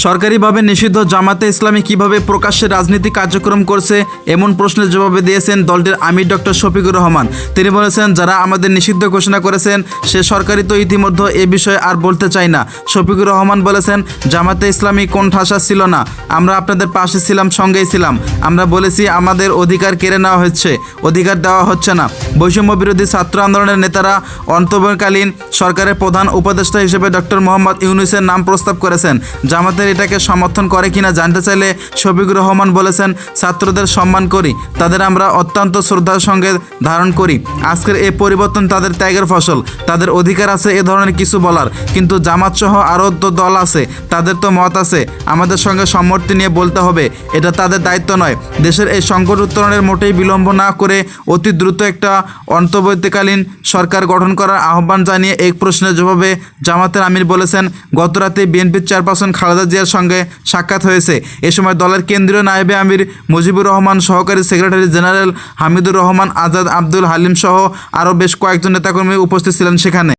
সরকারিভাবে নিষিদ্ধ জামাতে ইসলামী কিভাবে প্রকাশ্যে রাজনীতি কার্যক্রম করছে এমন প্রশ্নের জবাবে দিয়েছেন দলটির আমির ডক্টর শফিকুর রহমান। তিনি বলেছেন, যারা আমাদের নিষিদ্ধ ঘোষণা করেছেন সে সরকারই তো ইতিমধ্যে এ বিষয়ে আর বলতে চাই না। শফিকুর রহমান বলেছেন, জামাতে ইসলামী কোন ঠাসা ছিল না, আমরা আপনাদের পাশে ছিলাম, সঙ্গেই ছিলাম। আমরা বলেছি আমাদের অধিকার কেড়ে নেওয়া হচ্ছে, অধিকার দেওয়া হচ্ছে না। বৈষম্য বিরোধী ছাত্র আন্দোলনের নেতারা অন্তর্বর্তীকালীন সরকারের প্রধান উপদেষ্টা হিসেবে ডক্টর মোহাম্মদ ইউনূসের নাম প্রস্তাব করেছেন। জামাতের এটাকে সমর্থন করে কিনা জানতে চাইলে শফিকুর রহমান বলেছেন, ছাত্রদের সম্মান করি, তাদের আমরা অত্যন্ত শ্রদ্ধার সঙ্গে ধারণ করি। আজকের এই পরিবর্তন তাদের ত্যাগের ফসল, তাদের অধিকার আছে এ ধরনের কিছু বলার, কিন্তু জামাত সহ আরও তো দল আছে, তাদের তো মত আছে, আমাদের সঙ্গে সম্মতি নিয়ে বলতে হবে, এটা তাদের দায়িত্ব নয়। দেশের এই সংকট উত্তরণের মোটেই বিলম্ব না করে অতি দ্রুত একটা অন্তর্বর্তীকালীন সরকার গঠন করার আহ্বান জানিয়ে এক প্রশ্নের জবাবে জামাতের আমির বলেছেন, গতরাতে বিএনপির চেয়ারপারসন খালেদা জিয়ার সঙ্গে সাক্ষাৎ হয়েছে। এ সময় দলের কেন্দ্রীয় নায়েবে আমির মুজিবুর রহমান, সহকারী সেক্রেটারি জেনারেল হামিদুর রহমান আজাদ, আব্দুল হালিম সহ আরও বেশ কয়েকজন নেতাকর্মী উপস্থিত ছিলেন সেখানে।